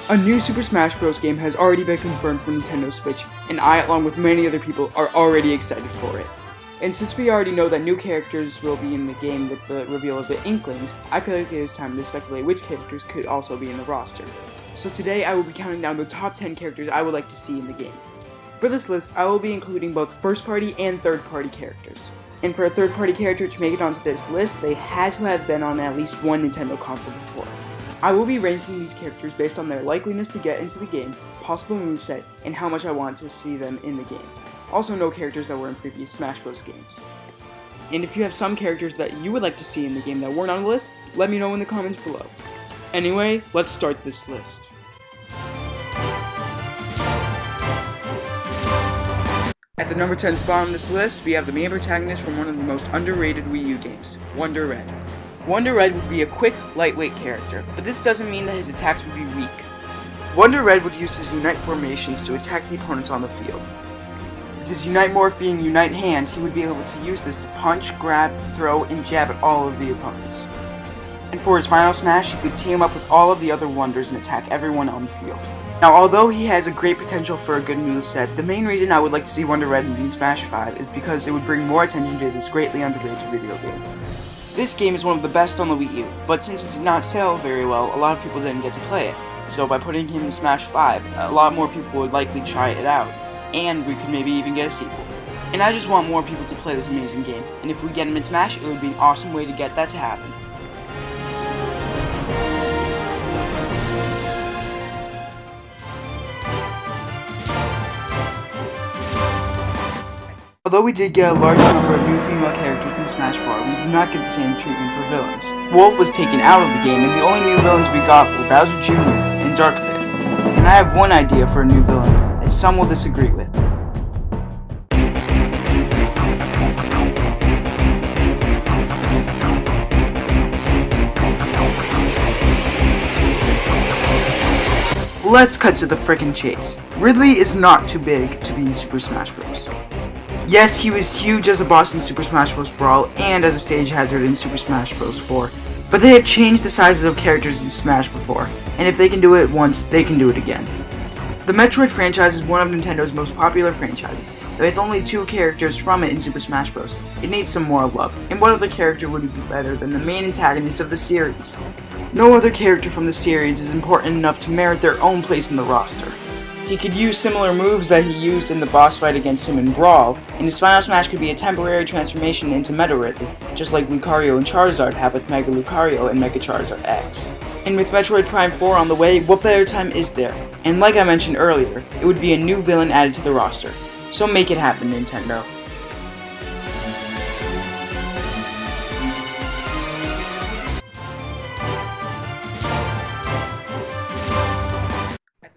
A new Super Smash Bros. Game has already been confirmed for Nintendo Switch, and I, along with many other people, are already excited for it. And since we already know that new characters will be in the game with the reveal of the Inklings, I feel like it is time to speculate which characters could also be in the roster. So today I will be counting down the top 10 characters I would like to see in the game. For this list, I will be including both first-party and third-party characters. And for a third-party character to make it onto this list, they had to have been on at least one Nintendo console before. I will be ranking these characters based on their likeliness to get into the game, possible moveset, and how much I want to see them in the game. Also no characters that were in previous Smash Bros. Games. And if you have some characters that you would like to see in the game that weren't on the list, let me know in the comments below. Anyway, let's start this list. At the number 10 spot on this list, we have the main protagonist from one of the most underrated Wii U games, Wonder Red. Wonder Red would be a quick, lightweight character, but this doesn't mean that his attacks would be weak. Wonder Red would use his Unite formations to attack the opponents on the field. With his Unite morph being Unite Hand, he would be able to use this to punch, grab, throw, and jab at all of the opponents. And for his final smash, he could team up with all of the other Wonders and attack everyone on the field. Now, although he has a great potential for a good moveset, the main reason I would like to see Wonder Red in Smashified is because it would bring more attention to this greatly underrated video game. This game is one of the best on the Wii U, but since it did not sell very well, a lot of people didn't get to play it. So by putting him in Smash 5, a lot more people would likely try it out, and we could maybe even get a sequel. And I just want more people to play this amazing game, and if we get him in Smash, it would be an awesome way to get that to happen. Although we did get a large number of new female characters in Smash 4, we did not get the same treatment for villains. Wolf was taken out of the game, and the only new villains we got were Bowser Jr. and Dark Pit. And I have one idea for a new villain that some will disagree with. Let's cut to the frickin' chase. Ridley is not too big to be in Super Smash Bros. Yes, he was huge as a boss in Super Smash Bros. Brawl and as a stage hazard in Super Smash Bros. 4, but they have changed the sizes of characters in Smash before, and if they can do it once, they can do it again. The Metroid franchise is one of Nintendo's most popular franchises, and with only 2 characters from it in Super Smash Bros., it needs some more love, and what other character would be better than the main antagonist of the series? No other character from the series is important enough to merit their own place in the roster. He could use similar moves that he used in the boss fight against him in Brawl, and his final smash could be a temporary transformation into Meta Ridley, just like Lucario and Charizard have with Mega Lucario and Mega Charizard X. And with Metroid Prime 4 on the way, what better time is there? And like I mentioned earlier, it would be a new villain added to the roster. So make it happen, Nintendo.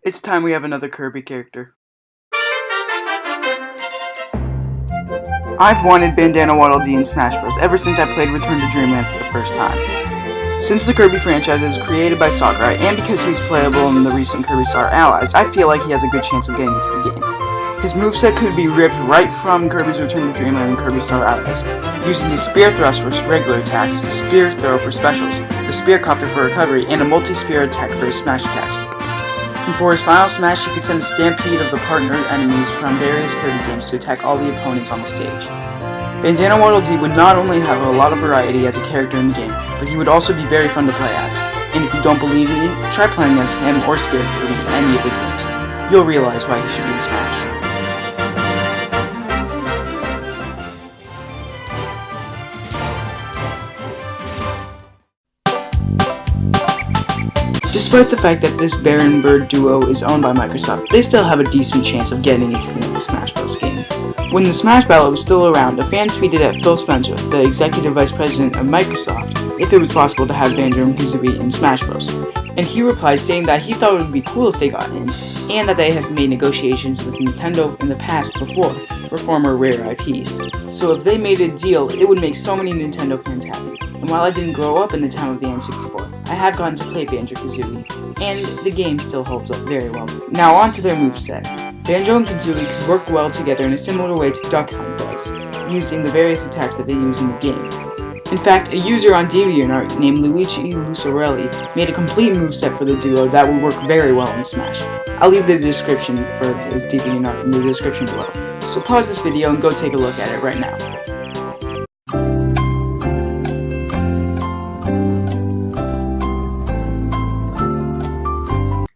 It's time we have another Kirby character. I've wanted Bandana Waddle Dee in Smash Bros. Ever since I played Return to Dreamland for the first time. Since the Kirby franchise is created by Sakurai, and because he's playable in the recent Kirby Star Allies, I feel like he has a good chance of getting into the game. His moveset could be ripped right from Kirby's Return to Dreamland and Kirby Star Allies, using his Spear Thrust for regular attacks, Spear Throw for specials, the Spear Copter for recovery, and a multi-spear attack for his smash attacks. And for his final smash, he could send a stampede of the partner enemies from various Kirby games to attack all the opponents on the stage. Bandana Waddle Dee would not only have a lot of variety as a character in the game, but he would also be very fun to play as. And if you don't believe me, try playing as him or Spirit Kirby in any of the games. You'll realize why he should be in Smash. Despite the fact that this Bear and Bird duo is owned by Microsoft, they still have a decent chance of getting into the new Smash Bros. Game. When the Smash Battle was still around, a fan tweeted at Phil Spencer, the executive vice president of Microsoft, if it was possible to have BanjoKazooie in Smash Bros. And he replied saying that he thought it would be cool if they got in, and that they have made negotiations with Nintendo in the past before, for former Rare IPs. So if they made a deal, it would make so many Nintendo fans happy. And while I didn't grow up in the time of the N64, I have gotten to play BanjoKazooie, and the game still holds up very well. Now on to their moveset. Banjo and Kazooie could work well together in a similar way to Duck Hunt does, using the various attacks that they use in the game. In fact, a user on DeviantArt named Luigi made a complete moveset for the duo that would work very well in Smash. I'll leave the description for his DeviantArt in the description below. So pause this video and go take a look at it right now.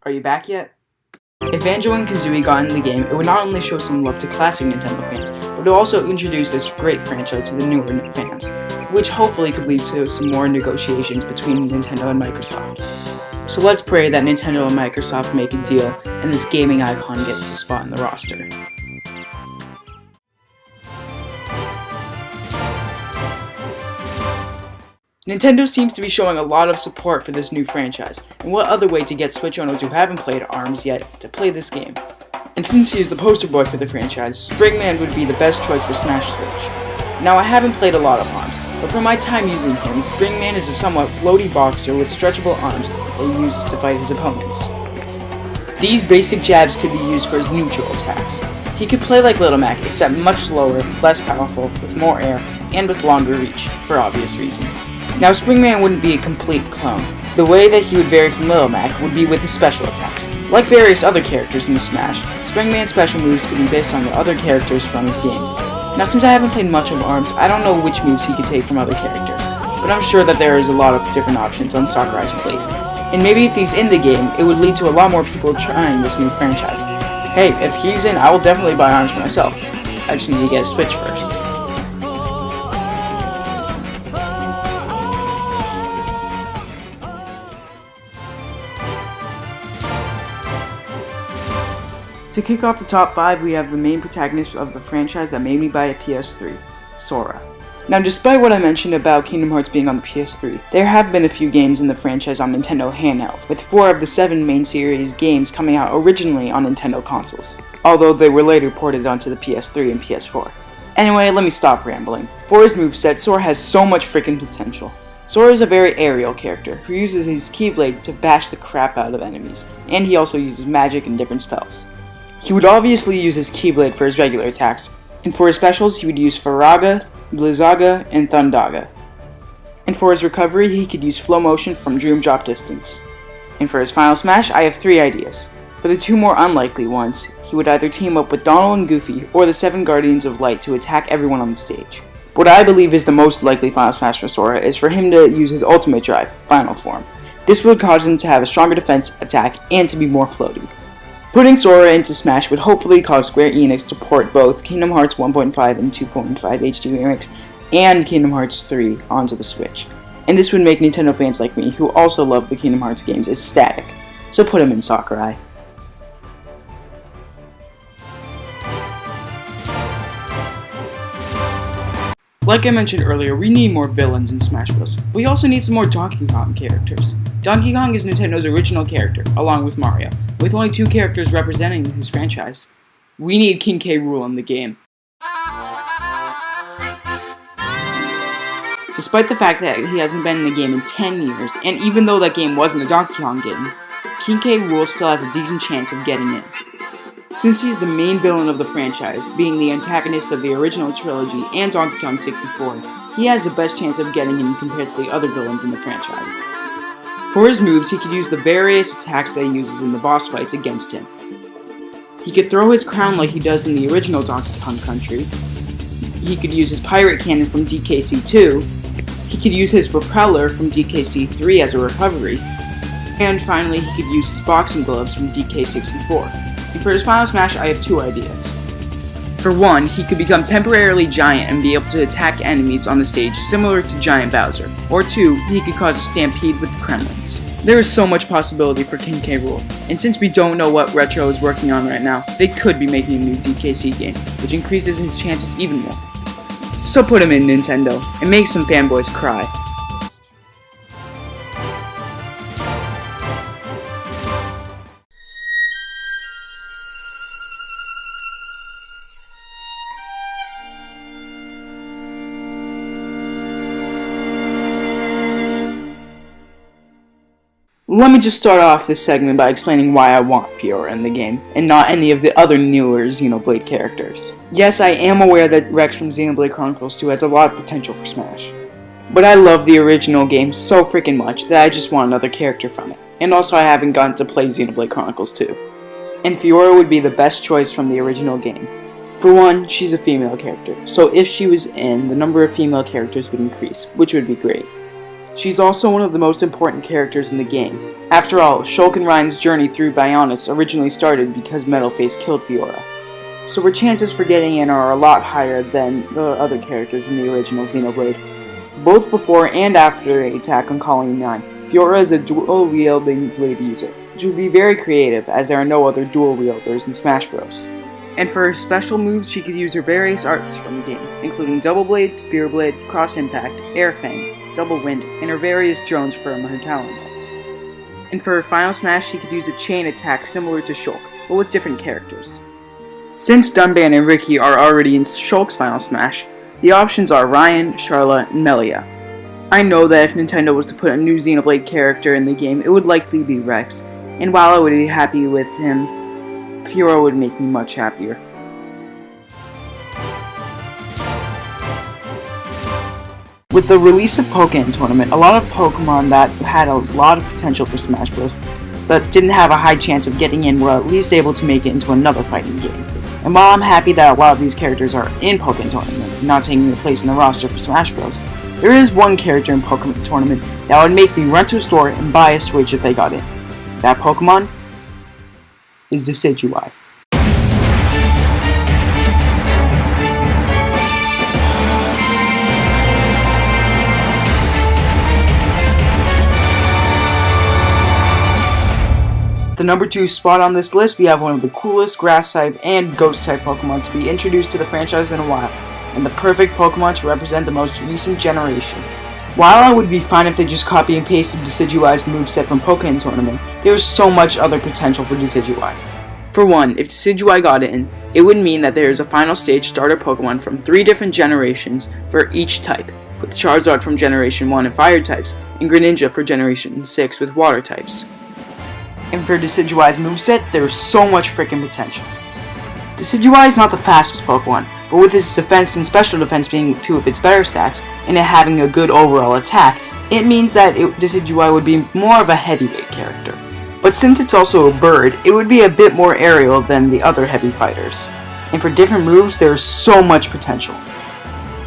Are you back yet? If Banjo and Kazooie got in the game, it would not only show some love to classic Nintendo fans, but it would also introduce this great franchise to the newer fans, which hopefully could lead to some more negotiations between Nintendo and Microsoft. So let's pray that Nintendo and Microsoft make a deal, and this gaming icon gets a spot in the roster. Nintendo seems to be showing a lot of support for this new franchise, and what other way to get Switch owners who haven't played ARMS yet to play this game? And since he is the poster boy for the franchise, Swingman would be the best choice for Smash Switch. Now I haven't played a lot of ARMS, but from my time using him, Swingman is a somewhat floaty boxer with stretchable arms that he uses to fight his opponents. These basic jabs could be used for his neutral attacks. He could play like Little Mac, except much slower, less powerful, with more air, and with longer reach, for obvious reasons. Now, Swingman wouldn't be a complete clone. The way that he would vary from Little Mac would be with his special attacks. Like various other characters in Smash, Swingman's special moves could be based on the other characters from his game. Now, since I haven't played much of ARMS, I don't know which moves he could take from other characters, but I'm sure that there is a lot of different options on Sakurai's plate. And maybe if he's in the game, it would lead to a lot more people trying this new franchise. Hey, if he's in, I will definitely buy ARMS for myself. I just need to get a Switch first. To kick off the top 5, we have the main protagonist of the franchise that made me buy a PS3, Sora. Now, despite what I mentioned about Kingdom Hearts being on the PS3, there have been a few games in the franchise on Nintendo handheld, with 4 of the 7 main series games coming out originally on Nintendo consoles, although they were later ported onto the PS3 and PS4. Anyway, let me stop rambling. For his moveset, Sora has so much freaking potential. Sora is a very aerial character, who uses his Keyblade to bash the crap out of enemies, and he also uses magic and different spells. He would obviously use his Keyblade for his regular attacks, and for his specials he would use Faraga, Blizzaga, and Thundaga. And for his recovery he could use Flow Motion from Dream Drop Distance. And for his final smash, I have 3 ideas. For the 2 more unlikely ones, he would either team up with Donald and Goofy or the 7 Guardians of Light to attack everyone on the stage. What I believe is the most likely final smash for Sora is for him to use his ultimate drive, Final Form. This would cause him to have a stronger defense, attack, and to be more floaty. Putting Sora into Smash would hopefully cause Square Enix to port both Kingdom Hearts 1.5 and 2.5 HD remakes and Kingdom Hearts 3 onto the Switch. And this would make Nintendo fans like me, who also love the Kingdom Hearts games, ecstatic. So put him in Sakurai. Like I mentioned earlier, we need more villains in Smash Bros. We also need some more Donkey Kong characters. Donkey Kong is Nintendo's original character, along with Mario, with only 2 characters representing his franchise. We need King K. Rool in the game. Despite the fact that he hasn't been in the game in 10 years, and even though that game wasn't a Donkey Kong game, King K. Rool still has a decent chance of getting in. Since he's the main villain of the franchise, being the antagonist of the original trilogy and Donkey Kong 64, he has the best chance of getting in compared to the other villains in the franchise. For his moves, he could use the various attacks that he uses in the boss fights against him. He could throw his crown like he does in the original Donkey Kong Country. He could use his pirate cannon from DKC 2. He could use his propeller from DKC 3 as a recovery. And finally, he could use his boxing gloves from DK64. And for his final smash, I have 2 ideas. For one, he could become temporarily giant and be able to attack enemies on the stage similar to Giant Bowser. Or 2, he could cause a stampede with the Kremlins. There is so much possibility for King K. Rool, and since we don't know what Retro is working on right now, they could be making a new DKC game, which increases his chances even more. So put him in Nintendo, and make some fanboys cry. Let me just start off this segment by explaining why I want Fiora in the game, and not any of the other newer Xenoblade characters. Yes, I am aware that Rex from Xenoblade Chronicles 2 has a lot of potential for Smash. But I love the original game so freaking much that I just want another character from it. And also I haven't gotten to play Xenoblade Chronicles 2. And Fiora would be the best choice from the original game. For one, she's a female character, so if she was in, the number of female characters would increase, which would be great. She's also one of the most important characters in the game. After all, Shulk and Ryan's journey through Bionis originally started because Metalface killed Fiora. So her chances for getting in are a lot higher than the other characters in the original Xenoblade. Both before and after the attack on Colony 9, Fiora is a dual-wielding blade user, which would be very creative as there are no other dual-wielders in Smash Bros. And for her special moves, she could use her various arts from the game, including Double Blade, Spear Blade, Cross Impact, Air Fang, Double Wind, and her various drones from her talent modes. And for her final smash, she could use a chain attack similar to Shulk, but with different characters. Since Dunban and Ricky are already in Shulk's final smash, the options are Ryan, Charlotte, and Melia. I know that if Nintendo was to put a new Xenoblade character in the game, it would likely be Rex, and while I would be happy with him, Fiora would make me much happier. With the release of Pokémon Tournament, a lot of Pokemon that had a lot of potential for Smash Bros, but didn't have a high chance of getting in were at least able to make it into another fighting game. And while I'm happy that a lot of these characters are in Pokémon Tournament, not taking their place in the roster for Smash Bros, there is one character in Pokémon Tournament that would make me run to a store and buy a Switch if they got in. That Pokemon is Decidueye. The number 2 spot on this list, we have one of the coolest grass-type and ghost-type Pokemon to be introduced to the franchise in a while, and the perfect Pokemon to represent the most recent generation. While I would be fine if they just copy and pasted Decidueye's moveset from Pokémon Tournament, there is so much other potential for Decidueye. For one, if Decidueye got in, it would mean that there is a final stage starter Pokemon from 3 different generations for each type, with Charizard from Generation 1 and Fire types, and Greninja for Generation 6 with Water types. And for Decidueye's moveset, there is so much freaking potential. Decidueye is not the fastest Pokemon, but with its defense and special defense being 2 of its better stats, and it having a good overall attack, it means that Decidueye would be more of a heavyweight character. But since it's also a bird, it would be a bit more aerial than the other heavy fighters. And for different moves, there is so much potential.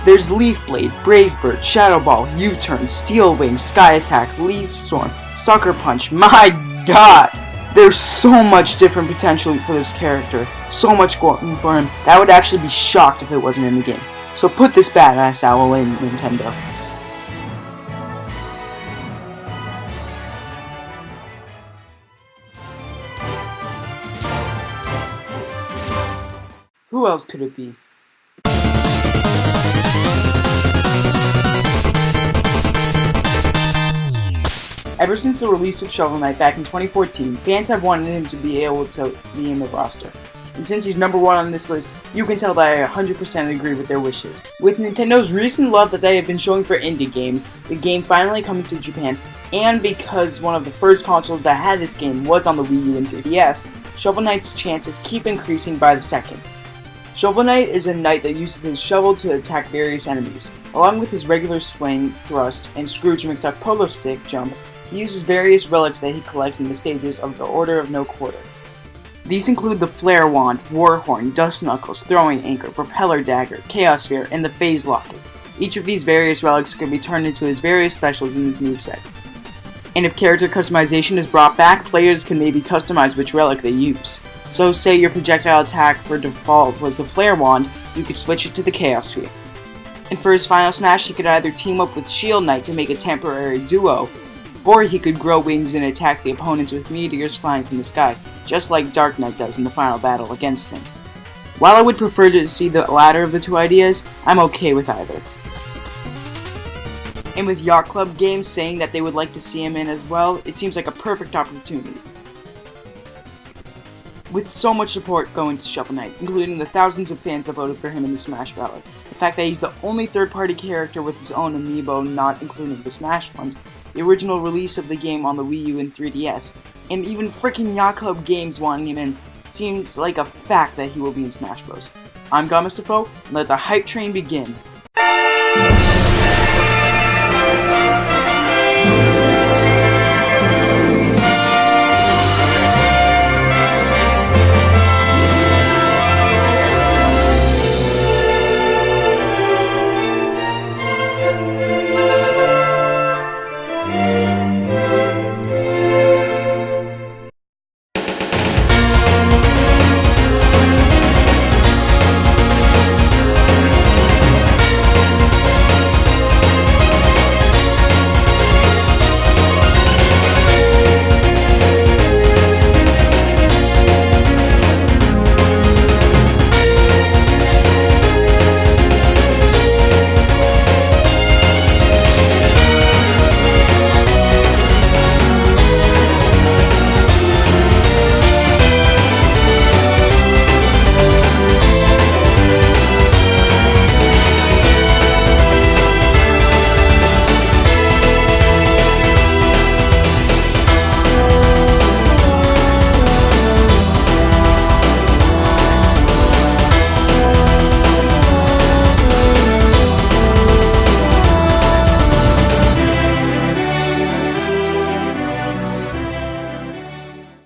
There's Leaf Blade, Brave Bird, Shadow Ball, U-Turn, Steel Wing, Sky Attack, Leaf Storm, Sucker Punch, my god! There's so much different potential for this character, so much going for him, that I would actually be shocked if it wasn't in the game. So put this badass owl in, Nintendo. Who else could it be? Ever since the release of Shovel Knight back in 2014, fans have wanted him to be able to be in the roster. And since he's number 1 on this list, you can tell that I 100% agree with their wishes. With Nintendo's recent love that they have been showing for indie games, the game finally coming to Japan, and because one of the first consoles that had this game was on the Wii U and 3DS, Shovel Knight's chances keep increasing by the second. Shovel Knight is a knight that uses his shovel to attack various enemies. Along with his regular swing, thrust, and Scrooge McDuck polo stick jump, he uses various relics that he collects in the stages of the Order of No Quarter. These include the Flare Wand, War Horn, Dust Knuckles, Throwing Anchor, Propeller Dagger, Chaos Sphere, and the Phase Locket. Each of these various relics can be turned into his various specials in his moveset. And if character customization is brought back, players can maybe customize which relic they use. So say your projectile attack for default was the Flare Wand, you could switch it to the Chaos Sphere. And for his final smash, he could either team up with Shield Knight to make a temporary duo, or he could grow wings and attack the opponents with meteors flying from the sky, just like Dark Knight does in the final battle against him. While I would prefer to see the latter of the 2 ideas, I'm okay with either. And with Yacht Club Games saying that they would like to see him in as well, it seems like a perfect opportunity. With so much support going to Shovel Knight, including the thousands of fans that voted for him in the Smash ballot, the fact that he's the only third-party character with his own amiibo not including the Smash ones, the original release of the game on the Wii U and 3DS, and even frickin' Yacht Club Games wanting him in, seems like a fact that he will be in Smash Bros. I'm Gamma and let the hype train begin.